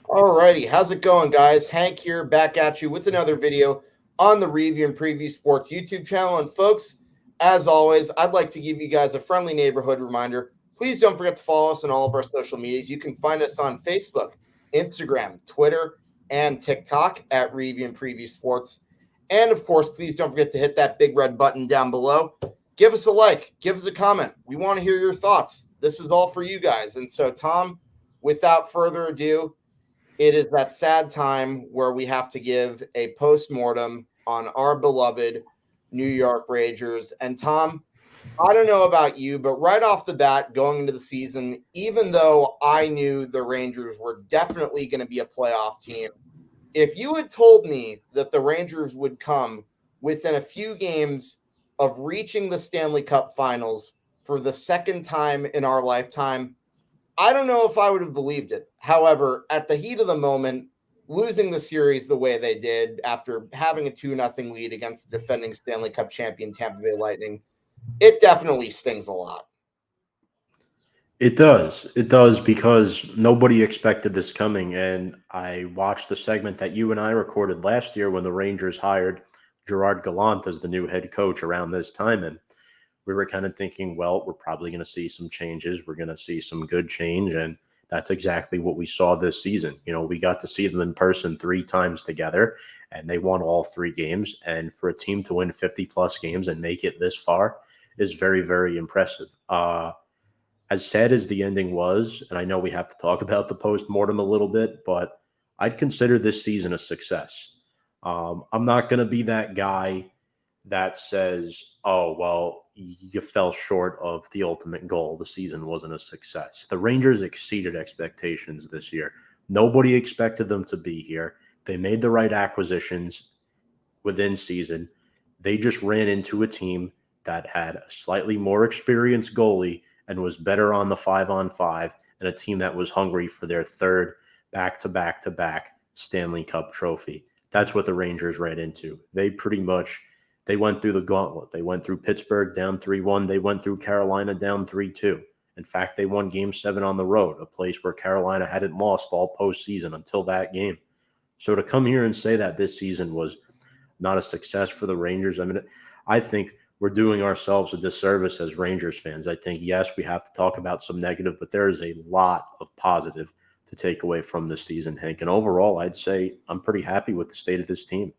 Alrighty, how's it going, guys? Hank here, back at you with another video on the Review and Preview Sports YouTube channel. And folks, as always, I'd like to give you guys a friendly neighborhood reminder. Please don't forget to follow us on all of our social medias. You can find us on Facebook, Instagram, Twitter, and TikTok at Review and Preview Sports. And of course, please don't forget to hit that big red button down below. Give us a like, give us a comment. We want to hear your thoughts. This is all for you guys. And so, Tom, without further ado, it is that sad time where we have to give a post-mortem on our beloved New York Rangers. And Tom, I don't know about you, but right off the bat, going into the season, even though I knew the Rangers were definitely going to be a playoff team, if you had told me that the Rangers would come within a few games of reaching the Stanley Cup Finals for the second time in our lifetime, I don't know if I would have believed it. However, at the heat of the moment, losing the series the way they did after having a 2-0 lead against the defending Stanley Cup champion Tampa Bay Lightning, it definitely stings a lot. It does. It does because nobody expected this coming. And I watched the segment that you and I recorded last year when the Rangers hired Gerard Gallant as the new head coach around this time. And we were kind of thinking, well, we're probably going to see some changes. We're going to see some good change. And that's exactly what we saw this season. You know, we got to see them in person 3 times together, and they won all 3 games. And for a team to win 50-plus games and make it this far is very, very impressive. As sad as the ending was, and I know we have to talk about the post-mortem a little bit, but I'd consider this season a success. I'm not going to be that guy that says, oh, well, you fell short of the ultimate goal. The season wasn't a success. The Rangers exceeded expectations this year. Nobody expected them to be here. They made the right acquisitions within season. They just ran into a team that had a slightly more experienced goalie and was better on the 5-on-5, and a team that was hungry for their third back-to-back-to-back Stanley Cup trophy. That's what the Rangers ran into. They went through the gauntlet. They went through Pittsburgh down 3-1. They went through Carolina down 3-2. In fact, they won Game 7 on the road, a place where Carolina hadn't lost all postseason until that game. So to come here and say that this season was not a success for the Rangers, I mean, I think we're doing ourselves a disservice as Rangers fans. I think, yes, we have to talk about some negative, but there is a lot of positive to take away from this season, Hank. And overall, I'd say I'm pretty happy with the state of this team.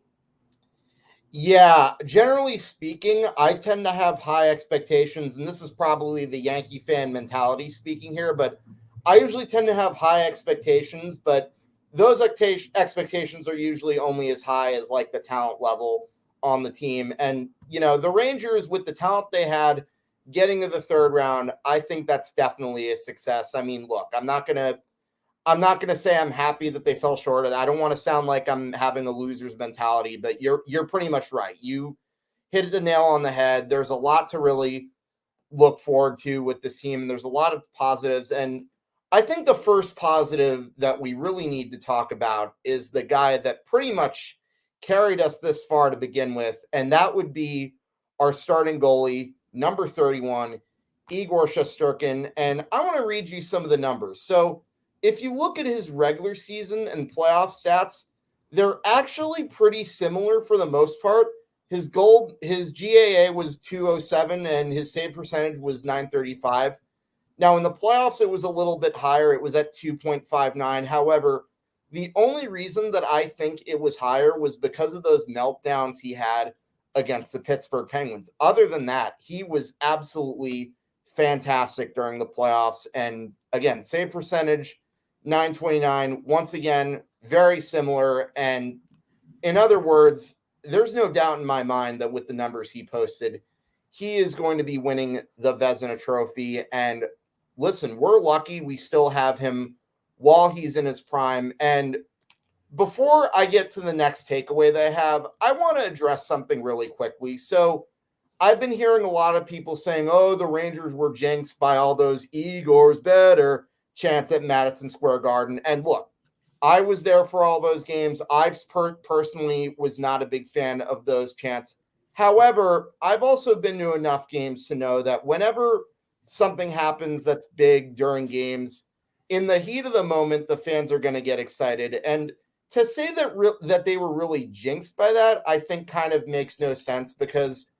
Yeah, generally speaking, I tend to have high expectations, and this is probably the Yankee fan mentality speaking here, but I usually tend to have high expectations, but those expectations are usually only as high as like the talent level on the team. And, you know, the Rangers, with the talent they had getting to the third round, I think that's definitely a success. I mean, look, I'm not gonna say I'm happy that they fell short. I don't want to sound like I'm having a loser's mentality, but you're pretty much right. You hit the nail on the head. There's a lot to really look forward to with this team, and there's a lot of positives. And I think the first positive that we really need to talk about is the guy that pretty much carried us this far to begin with, and that would be our starting goalie, number 31, Igor Shesterkin. And I want to read you some of the numbers. So if you look at his regular season and playoff stats, they're actually pretty similar for the most part. His GAA was 207 and his save percentage was 935. Now in the playoffs, it was a little bit higher. It was at 2.59. However, the only reason that I think it was higher was because of those meltdowns he had against the Pittsburgh Penguins. Other than that, he was absolutely fantastic during the playoffs. And again, save percentage, 929. Once again, very similar. And in other words, there's no doubt in my mind that with the numbers he posted, he is going to be winning the Vezina Trophy. And listen, we're lucky we still have him while he's in his prime. And before I get to the next takeaway that I have, I want to address something really quickly. So I've been hearing a lot of people saying, oh, the Rangers were jinxed by all those Igor's better chants at Madison Square Garden. And look, I was there for all those games. I personally was not a big fan of those chants. However, I've also been to enough games to know that whenever something happens that's big during games, in the heat of the moment, the fans are going to get excited. And to say that they were really jinxed by that, I think kind of makes no sense, because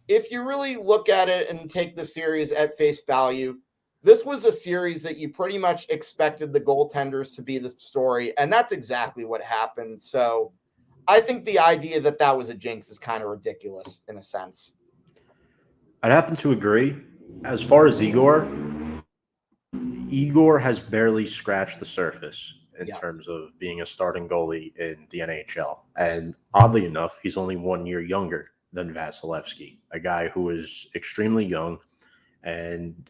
if you really look at it and take the series at face value, this was a series that you pretty much expected the goaltenders to be the story, and that's exactly what happened. So I think the idea that that was a jinx is kind of ridiculous in a sense. I'd happen to agree. As far as Igor has barely scratched the surface in Yeah. terms of being a starting goalie in the NHL. And oddly enough, he's only 1 year younger than Vasilevsky, a guy who is extremely young and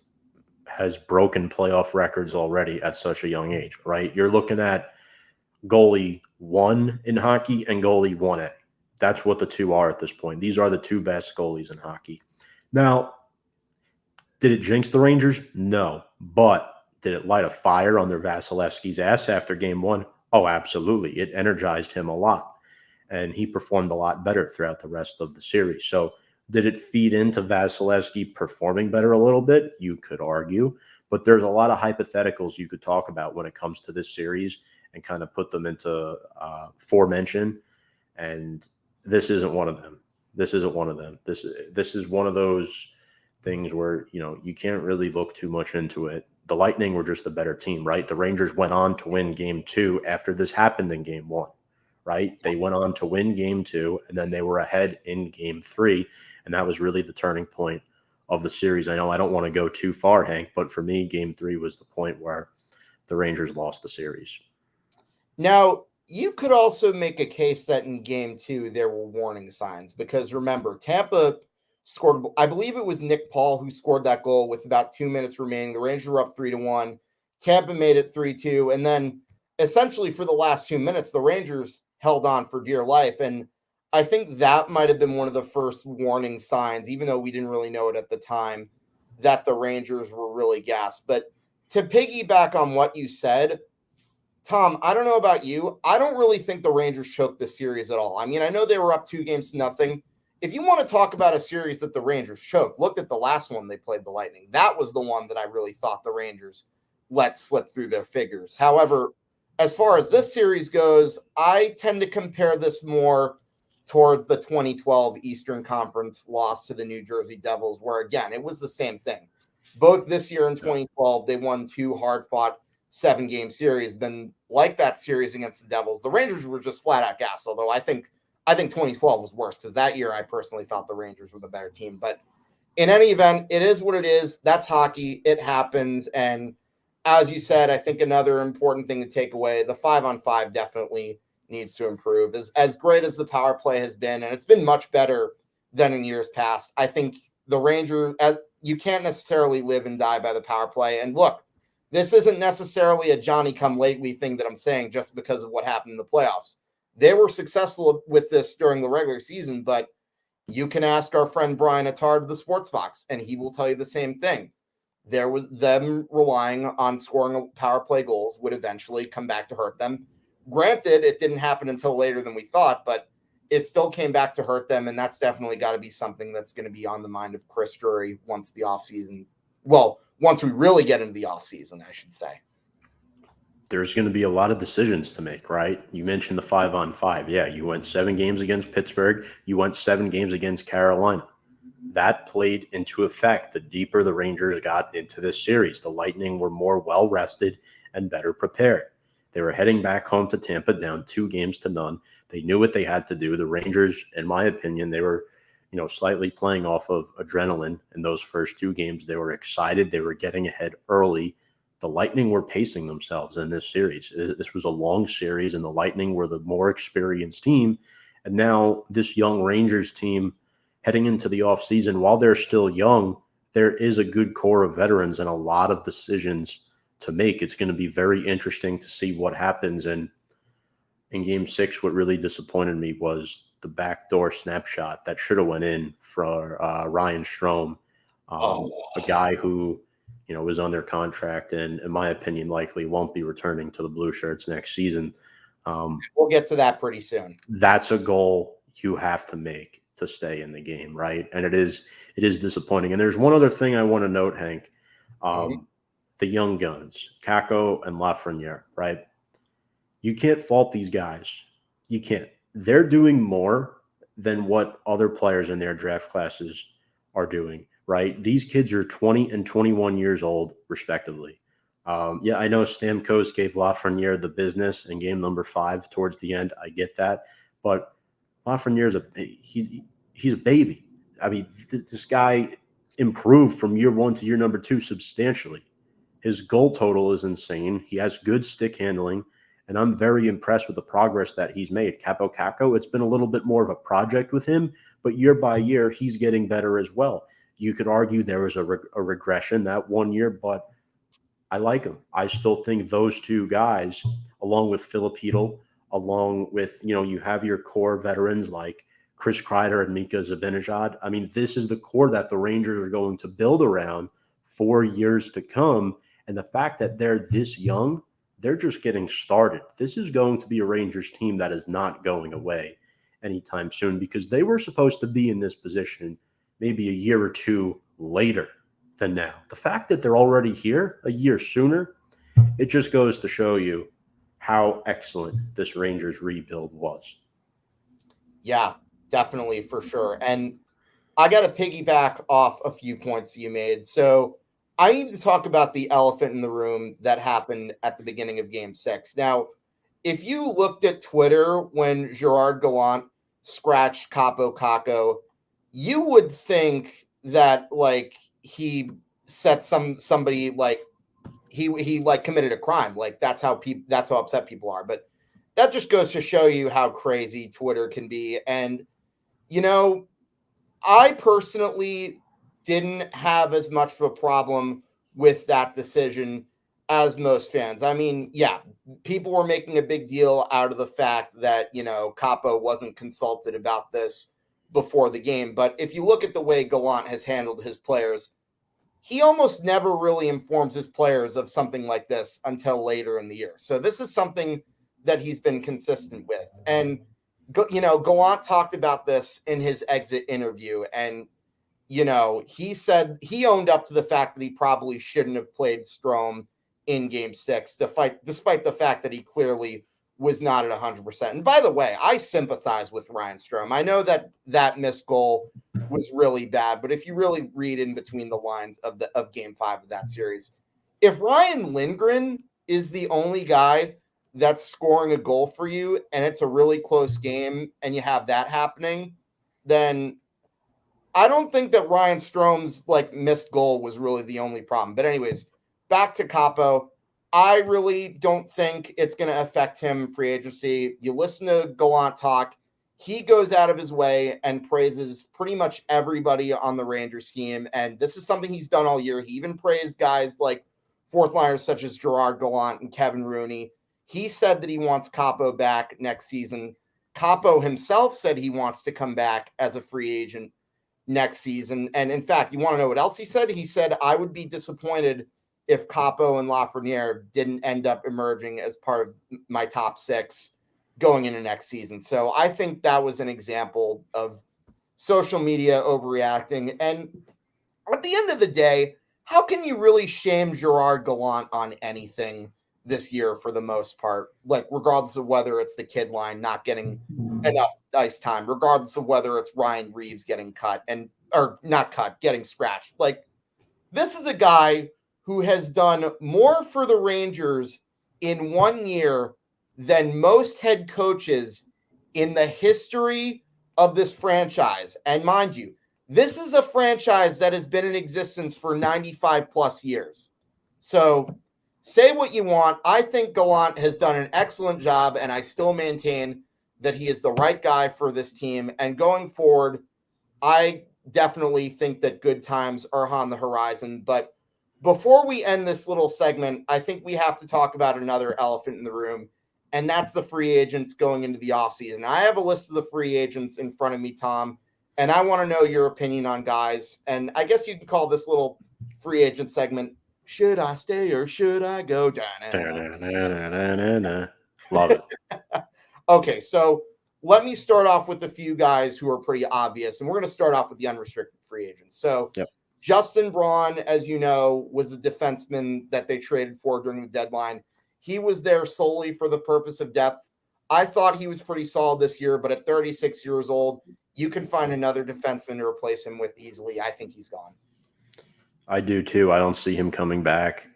has broken playoff records already at such a young age, right? You're looking at goalie one in hockey and goalie 1A. That's what the two are at this point. These are the two best goalies in hockey. Now, did it jinx the Rangers? No. But did it light a fire under Vasilevsky's ass after game one? Oh, absolutely. It energized him a lot. And he performed a lot better throughout the rest of the series. So did it feed into Vasilevsky performing better a little bit? You could argue. But there's a lot of hypotheticals you could talk about when it comes to this series and kind of put them into foremention. And this isn't one of them. This isn't one of them. This is one of those things where, you can't really look too much into it. The Lightning were just a better team, right? The Rangers went on to win game two after this happened in game one, right? They went on to win game two, and then they were ahead in game three, and that was really the turning point of the series. I know I don't want to go too far, Hank, but for me, game three was the point where the Rangers lost the series. Now, you could also make a case that in game two, there were warning signs, because remember, Tampa scored, I believe it was Nick Paul who scored that goal with about 2 minutes remaining. The Rangers were up 3-1. Tampa made it 3-2. And then essentially for the last 2 minutes, the Rangers held on for dear life. And I think that might have been one of the first warning signs, even though we didn't really know it at the time, that the Rangers were really gassed. But to piggyback on what you said, Tom, I don't know about you. I don't really think the Rangers choked this series at all. I mean, I know they were up 2-0. If you want to talk about a series that the Rangers choked, look at the last one they played the Lightning. That was the one that I really thought the Rangers let slip through their fingers. However, as far as this series goes, I tend to compare this more towards the 2012 Eastern Conference loss to the New Jersey Devils, where, again, it was the same thing. Both this year and 2012, they won two hard-fought 7-game series. Been like that series against the Devils. The Rangers were just flat out gas, although I think 2012 was worse, because that year I personally thought the Rangers were the better team. But in any event, it is what it is. That's hockey. It happens. And as you said, I think another important thing to take away, the 5-on-5 definitely needs to improve. As great as the power play has been, and it's been much better than in years past, I think the Rangers, you can't necessarily live and die by the power play. And look, this isn't necessarily a Johnny-come-lately thing that I'm saying just because of what happened in the playoffs. They were successful with this during the regular season, but you can ask our friend Brian Attard of the Sports Fox, and he will tell you the same thing. There was them relying on scoring power play goals would eventually come back to hurt them. Granted, it didn't happen until later than we thought, but it still came back to hurt them, and that's definitely got to be something that's going to be on the mind of Chris Drury once the offseason, once we really get into the offseason, I should say. There's going to be a lot of decisions to make, right? You mentioned the 5-on-5. Yeah, you went 7 games against Pittsburgh. You went 7 games against Carolina. That played into effect the deeper the Rangers got into this series. The Lightning were more well-rested and better prepared. They were heading back home to Tampa down 2-0. They knew what they had to do. The Rangers, in my opinion, they were slightly playing off of adrenaline in those first 2 games. They were excited. They were getting ahead early. The Lightning were pacing themselves in this series. This was a long series, and the Lightning were the more experienced team. And now this young Rangers team heading into the offseason, while they're still young, there is a good core of veterans and a lot of decisions to make. It's going to be very interesting to see what happens. And in Game 6, what really disappointed me was the backdoor snapshot that should have went in for Ryan Strome, a guy who was under contract and, in my opinion, likely won't be returning to the Blue Shirts next season. We'll get to that pretty soon. That's a goal you have to make to stay in the game, right? And it is disappointing. And there's one other thing I want to note, Hank. the young guns, Kakko and Lafreniere, right? You can't fault these guys. You can't. They're doing more than what other players in their draft classes are doing, right? These kids are 20 and 21 years old, respectively. Yeah, I know Stamkos gave Lafreniere the business in game number 5 towards the end. I get that. But Lafreniere's he's a baby. I mean, this guy improved from year 1 to year number 2 substantially. His goal total is insane. He has good stick handling, and I'm very impressed with the progress that he's made. Kappo Kakko, it's been a little bit more of a project with him, but year by year, he's getting better as well. You could argue there was a regression that 1 year, but I like him. I still think those two guys, along with Filipino, along with, you have your core veterans like Chris Kreider and Mika Zibanejad. I mean, this is the core that the Rangers are going to build around for years to come. And the fact that they're this young, they're just getting started. This is going to be a Rangers team that is not going away anytime soon, because they were supposed to be in this position maybe a year or two later than now. The fact that they're already here a year sooner, it just goes to show you how excellent this Rangers rebuild was. Yeah, definitely, for sure. And I got to piggyback off a few points you made. So I need to talk about the elephant in the room that happened at the beginning of Game 6. Now, if you looked at Twitter when Gerard Gallant scratched Kappo Kakko, you would think that like he set somebody like he like committed a crime. Like that's how upset people are. But that just goes to show you how crazy Twitter can be. And I personally didn't have as much of a problem with that decision as most fans. I mean, yeah, people were making a big deal out of the fact that, Kappo wasn't consulted about this before the game. But if you look at the way Gallant has handled his players, he almost never really informs his players of something like this until later in the year. So this is something that he's been consistent with. And Gallant talked about this in his exit interview, and he said he owned up to the fact that he probably shouldn't have played Strome in Game 6, despite the fact that he clearly was not at 100%. And by the way, I sympathize with Ryan Strome. I know that missed goal was really bad, but if you really read in between the lines of Game 5 of that series, if Ryan Lindgren is the only guy that's scoring a goal for you and it's a really close game and you have that happening, then I don't think that Ryan Strome's missed goal was really the only problem. But anyways, back to Kappo. I really don't think it's going to affect him free agency. You listen to Gallant talk. He goes out of his way and praises pretty much everybody on the Rangers team. And this is something he's done all year. He even praised guys like fourth liners such as Gerard Gallant and Kevin Rooney. He said that he wants Kappo back next season. Kappo himself said he wants to come back as a free agent next season. And in fact, you want to know what else he said? He said, I would be disappointed if Kappo and Lafreniere didn't end up emerging as part of my top 6 going into next season. So I think that was an example of social media overreacting. And at the end of the day, how can you really shame Gerard Gallant on anything this year for the most part? Regardless of whether it's the kid line not getting enough ice time, regardless of whether it's Ryan Reeves getting getting scratched. This is a guy who has done more for the Rangers in 1 year than most head coaches in the history of this franchise. And mind you, this is a franchise that has been in existence for 95 plus years. So say what you want. I think Gallant has done an excellent job, and I still maintain that he is the right guy for this team. And going forward, I definitely think that good times are on the horizon. But before we end this little segment, I think we have to talk about another elephant in the room, and that's the free agents going into the offseason. I have a list of the free agents in front of me, Tom, and I want to know your opinion on guys. And I guess you can call this little free agent segment, Should I Stay or Should I Go? Love it. Okay, so let me start off with a few guys who are pretty obvious, and we're going to start off with the unrestricted free agents. So yep. Justin Braun, as you know, was a defenseman that they traded for during the deadline. He was there solely for the purpose of depth. I thought he was pretty solid this year, but at 36 years old, you can find another defenseman to replace him with easily. I think he's gone. I do too. I don't see him coming back.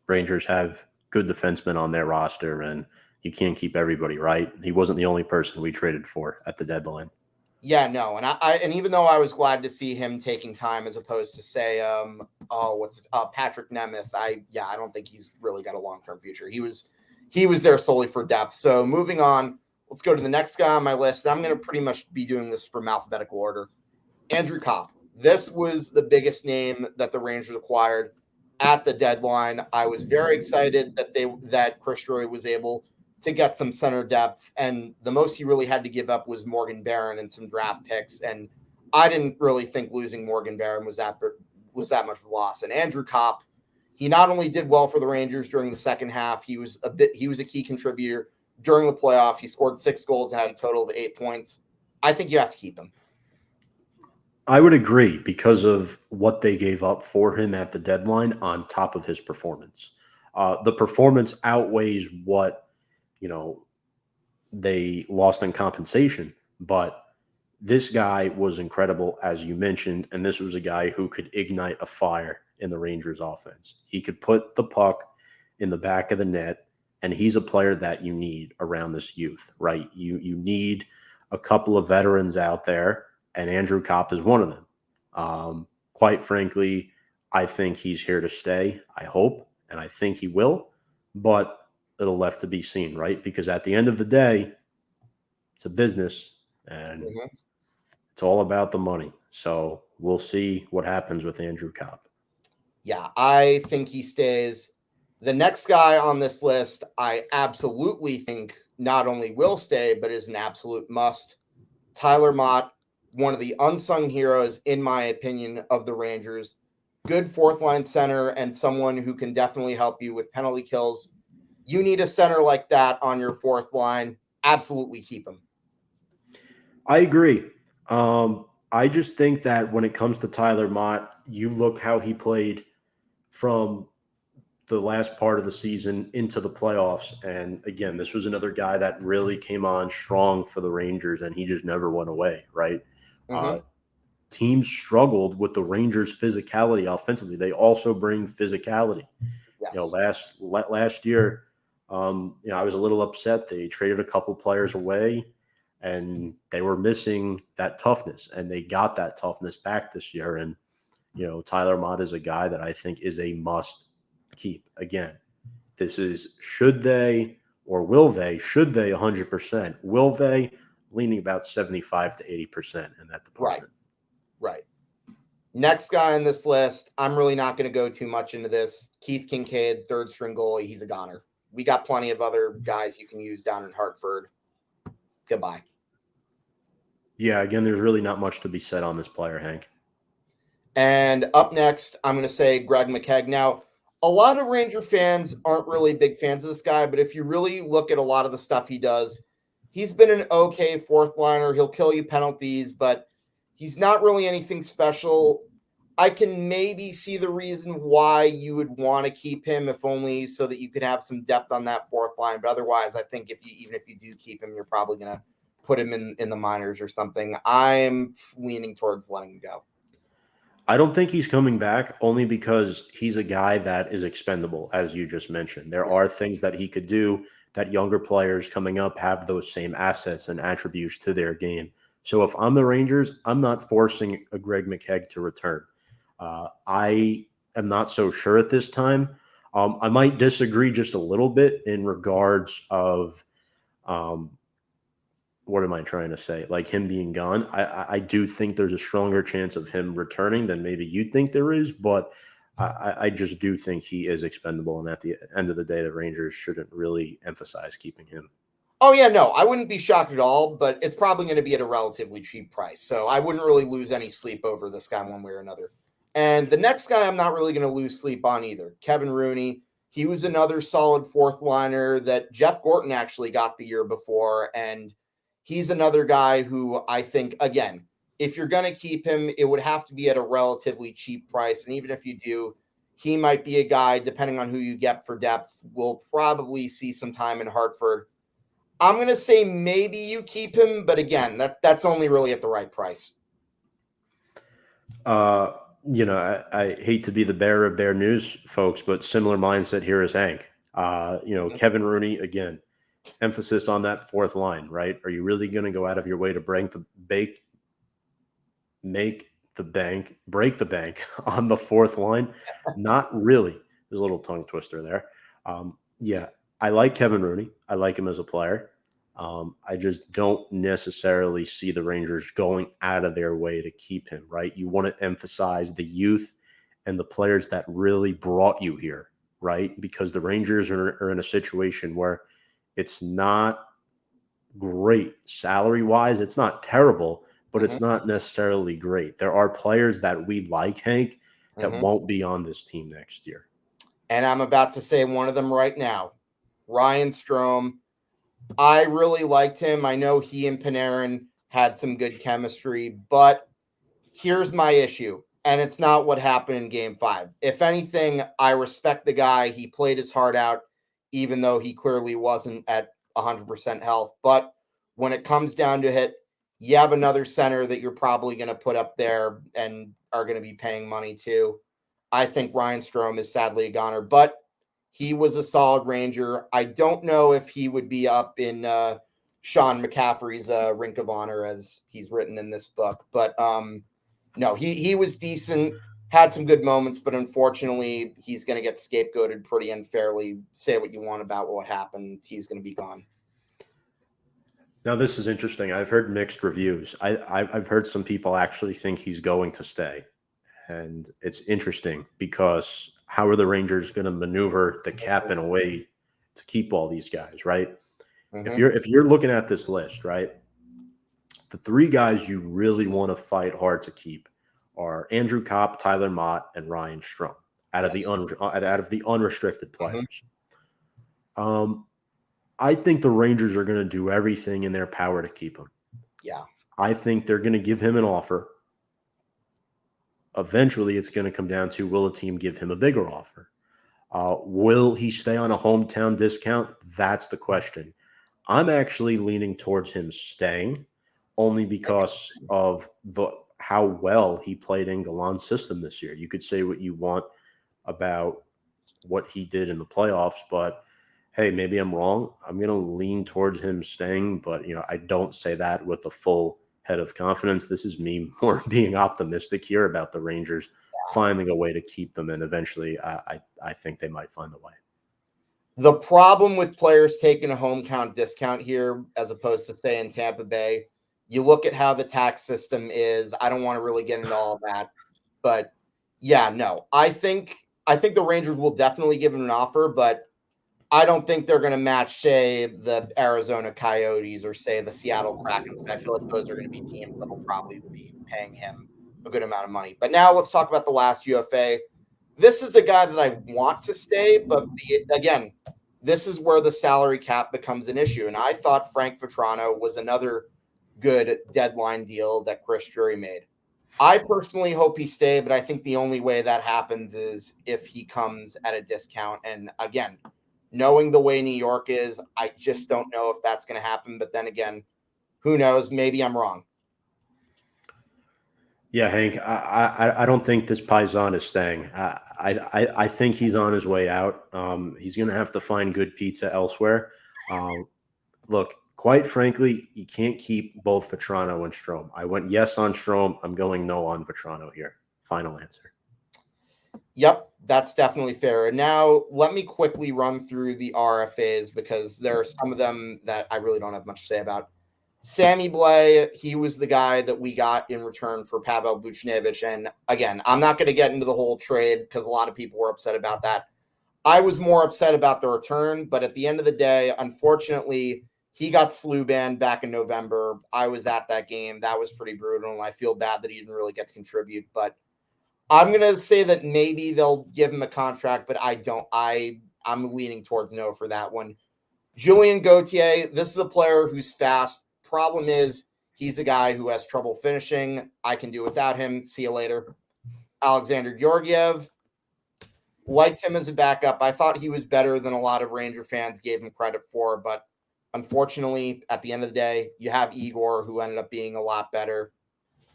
Rangers have good defensemen on their roster, and you can't keep everybody, right? He wasn't the only person we traded for at the deadline. Yeah, no, and even though I was glad to see him taking time as opposed to say, Patrick Nemeth, I don't think he's really got a long-term future. He was there solely for depth. So moving on, let's go to the next guy on my list. I'm going to pretty much be doing this from alphabetical order. Andrew Kopp. This was the biggest name that the Rangers acquired at the deadline. I was very excited that Chris Roy was able to get some center depth, and the most he really had to give up was Morgan Barron and some draft picks. And I didn't really think losing Morgan Barron was that much of a loss. And Andrew Kopp, he not only did well for the Rangers during the second half, he was a key contributor during the playoff. He scored 6 goals and had a total of 8 points. I think you have to keep him. I would agree because of what they gave up for him at the deadline on top of his performance. The performance outweighs what they lost in compensation, but this guy was incredible, as you mentioned, and this was a guy who could ignite a fire in the Rangers offense. He could put the puck in the back of the net, and he's a player that you need around this youth, right? You need a couple of veterans out there, and Andrew Kopp is one of them. Quite frankly, I think he's here to stay. I hope, and I think he will, but it'll left to be seen, right? Because at the end of the day, it's a business, and it's all about the money. So we'll see what happens with Andrew Kopp. Yeah, I think he stays. The next guy on this list, I absolutely think not only will stay, but is an absolute must. Tyler Motte, one of the unsung heroes, in my opinion, of the Rangers. Good fourth-line center and someone who can definitely help you with penalty kills. You need a center like that on your fourth line. Absolutely keep him. I agree. I just think that when it comes to Tyler Motte, you look how he played from the last part of the season into the playoffs. And again, this was another guy that really came on strong for the Rangers, and he just never went away, right? Teams struggled with the Rangers' physicality offensively. They also bring physicality. Yes. Last year, I was a little upset. They traded a couple players away, and they were missing that toughness, and they got that toughness back this year. And, Tyler Motte is a guy that I think is a must keep. Again, this is should they or will they? Should they 100%? Will they? Leaning about 75 to 80% in that department. Right. Next guy on this list, I'm really not going to go too much into this. Keith Kincaid, third string goalie. He's a goner. We got plenty of other guys you can use down in Hartford. Goodbye. Yeah, again, there's really not much to be said on this player, Hank. And up next, I'm going to say Greg McKegg. Now, a lot of Ranger fans aren't really big fans of this guy, but if you really look at a lot of the stuff he does, he's been an okay fourth liner. He'll kill you penalties, but he's not really anything special. I can maybe see the reason why you would want to keep him, if only so that you could have some depth on that fourth line. But otherwise, I think even if you do keep him, you're probably going to put him in the minors or something. I'm leaning towards letting him go. I don't think he's coming back, only because he's a guy that is expendable, as you just mentioned. There are things that he could do that younger players coming up have those same assets and attributes to their game. So if I'm the Rangers, I'm not forcing a Greg McKegg to return. I am not so sure at this time. I might disagree just a little bit in regards of what am I trying to say? Like him being gone. I do think there's a stronger chance of him returning than maybe you'd think there is, but I just do think he is expendable. And at the end of the day, the Rangers shouldn't really emphasize keeping him. Oh, yeah, no, I wouldn't be shocked at all, but it's probably going to be at a relatively cheap price. So I wouldn't really lose any sleep over this guy one way or another. And the next guy I'm not really going to lose sleep on either, Kevin Rooney. He was another solid fourth liner that Jeff Gorton actually got the year before. And he's another guy who I think, again, if you're going to keep him, it would have to be at a relatively cheap price. And even if you do, he might be a guy, depending on who you get for depth, will probably see some time in Hartford. I'm going to say maybe you keep him, but again, that's only really at the right price. I hate to be the bearer of bad news, folks, but similar mindset here as Hank. Kevin Rooney, again, emphasis on that fourth line, right? Are you really going to go out of your way to break the bank on the fourth line? Not really. There's a little tongue twister there. I like Kevin Rooney. I like him as a player. I just don't necessarily see the Rangers going out of their way to keep him, right? You want to emphasize the youth and the players that really brought you here, right? Because the Rangers are in a situation where it's not great salary-wise. It's not terrible, but it's not necessarily great. There are players that we like, Hank, that won't be on this team next year. And I'm about to say one of them right now, Ryan Strome. I really liked him. I know he and Panarin had some good chemistry, but here's my issue, and it's not what happened in Game 5. If anything, I respect the guy. He played his heart out, even though he clearly wasn't at 100% health. But when it comes down to it, you have another center that you're probably going to put up there and are going to be paying money to. I think Ryan Strome is sadly a goner, but he was a solid Ranger. I don't know if he would be up in Sean McCaffrey's Rink of Honor, as he's written in this book. But no, he was decent, had some good moments, but unfortunately, he's going to get scapegoated pretty unfairly. Say what you want about what happened. He's going to be gone. Now, this is interesting. I've heard mixed reviews. I've heard some people actually think he's going to stay. And it's interesting because how are the Rangers going to maneuver the cap in a way to keep all these guys, right? If you're looking at this list, right, the three guys you really want to fight hard to keep are Andrew Kopp, Tyler Motte, and Ryan Strome out of the unrestricted players. I think the Rangers are going to do everything in their power to keep him. Yeah. I think they're going to give him an offer. Eventually, it's going to come down to, will a team give him a bigger offer? Will he stay on a hometown discount? That's the question. I'm actually leaning towards him staying only because of how well he played in Gallant's system this year. You could say what you want about what he did in the playoffs, but hey, maybe I'm wrong. I'm going to lean towards him staying, but I don't say that with a full head of confidence. This is me more being optimistic here about the Rangers finding a way to keep them, and eventually I think they might find a way. The problem with players taking a home count discount here, as opposed to say in Tampa Bay, you look at how the tax system is. I don't want to really get into all of that, but yeah, no, I think the Rangers will definitely give him an offer, but I don't think they're going to match, say, the Arizona Coyotes or, say, the Seattle Kraken. I feel like those are going to be teams that will probably be paying him a good amount of money. But now let's talk about the last UFA. This is a guy that I want to stay, but again, this is where the salary cap becomes an issue. And I thought Frank Vatrano was another good deadline deal that Chris Drury made. I personally hope he stays, but I think the only way that happens is if he comes at a discount. And again, knowing the way New York is, I just don't know if that's going to happen. But then again, who knows? Maybe I'm wrong. Yeah, Hank, I don't think this Paisan is staying. I think he's on his way out. He's going to have to find good pizza elsewhere. Look, quite frankly, you can't keep both Vatrano and Strome. I went yes on Strome. I'm going no on Vatrano here. Final answer. Yep, that's definitely fair. And now let me quickly run through the RFAs because there are some of them that I really don't have much to say about. Sammy Blais, he was the guy that we got in return for Pavel Buchnevich. And again, I'm not going to get into the whole trade because a lot of people were upset about that. I was more upset about the return, but at the end of the day, unfortunately, he got slew banned back in November. I was at that game. That was pretty brutal, and I feel bad that he didn't really get to contribute. But I'm going to say that maybe they'll give him a contract, but I don't. I'm leaning towards no for that one. Julien Gauthier, this is a player who's fast. Problem is, He's a guy who has trouble finishing. I can do without him. See you later. Alexander Georgiev, liked him as a backup. I thought he was better than a lot of Ranger fans gave him credit for, but unfortunately, at the end of the day, you have Igor, who ended up being a lot better.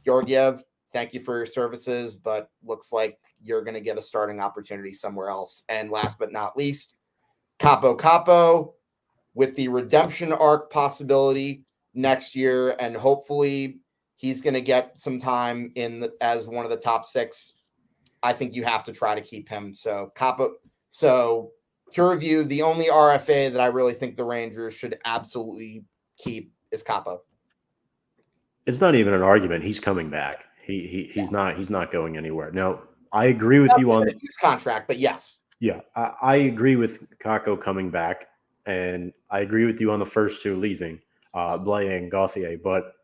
Georgiev, thank you for your services, but looks like you're going to get a starting opportunity somewhere else. And last but not least, Kappo Kakko, with the redemption arc possibility next year, and hopefully he's going to get some time as one of the top 6. I think you have to try to keep him. So Kappo. So to review, the only RFA that I really think the Rangers should absolutely keep is Kappo. It's not even an argument. He's coming back. He's not going anywhere. Now, I agree with you on his contract, but yes. Yeah, I agree with Kakko coming back, and I agree with you on the first 2 leaving, Blais and Gauthier. But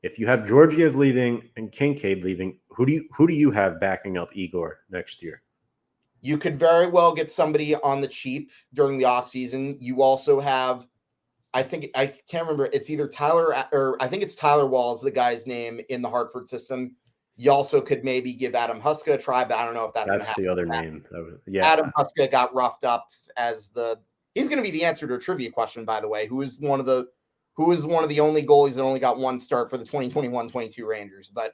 if you have Georgiev leaving and Kincaid leaving, who do you have backing up Igor next year? You could very well get somebody on the cheap during the offseason. You also have, I can't remember, it's either Tyler or I think it's Tyler Wall is the guy's name in the Hartford system. You also could maybe give Adam Huska a try, but I don't know if that's going to happen. That's the other name. Yeah. Adam Huska got roughed up as he's going to be the answer to a trivia question, by the way, who is one of the only goalies that only got 1 start for the 2021-22 Rangers. But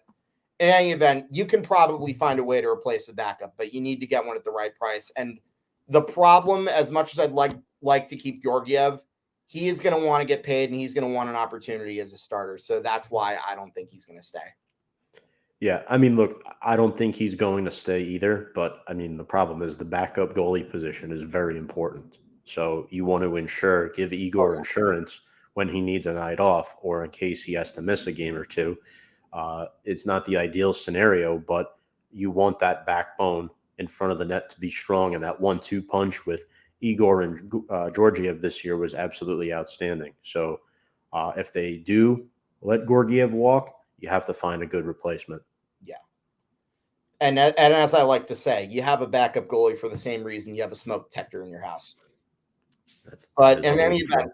in any event, you can probably find a way to replace the backup, but you need to get one at the right price. And the problem, as much as I'd like to keep Georgiev, he is going to want to get paid and he's going to want an opportunity as a starter. So that's why I don't think he's going to stay. Yeah, I mean, look, I don't think he's going to stay either, but I mean, the problem is the backup goalie position is very important. So you want to give Igor insurance when he needs a night off or in case he has to miss a game or 2. It's not the ideal scenario, but you want that backbone in front of the net to be strong, and that 1-2 punch with Igor and Georgiev this year was absolutely outstanding. So if they do let Georgiev walk, you have to find a good replacement. Yeah. And as I like to say, you have a backup goalie for the same reason you have a smoke detector in your house. But in any event,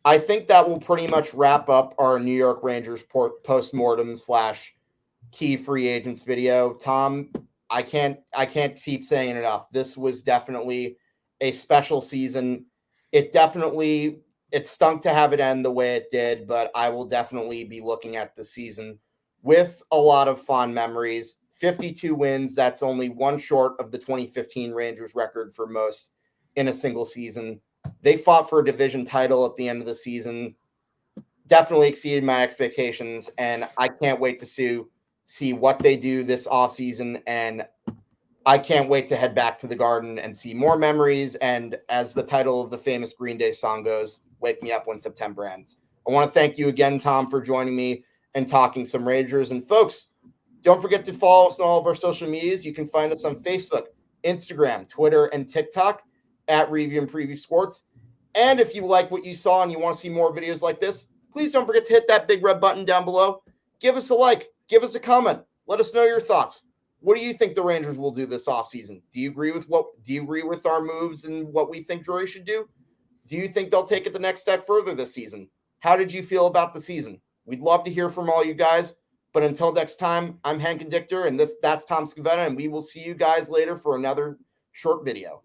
I think that will pretty much wrap up our New York Rangers post-mortem / key free agents video. Tom, I can't keep saying it enough. This was definitely a special season. It stunk to have it end the way it did, but I will definitely be looking at the season with a lot of fond memories. 52 wins, that's only 1 short of the 2015 Rangers record for most in a single season. They fought for a division title at the end of the season. Definitely exceeded my expectations, and I can't wait to see what they do this offseason, and I can't wait to head back to the Garden and see more memories. And as the title of the famous Green Day song goes, wake me up when September ends. I want to thank you again, Tom, for joining me and talking some Rangers. And folks, don't forget to follow us on all of our social medias. You can find us on Facebook, Instagram, Twitter, and TikTok at Review and Preview Sports. And if you like what you saw and you want to see more videos like this, please don't forget to hit that big red button down below. Give us a like, give us a comment. Let us know your thoughts. What do you think the Rangers will do this offseason? Do you agree with our moves and what we think Drury should do? Do you think they'll take it the next step further this season? How did you feel about the season? We'd love to hear from all you guys. But until next time, I'm Hank and Dictor, and that's Tom Scavetta, and we will see you guys later for another short video.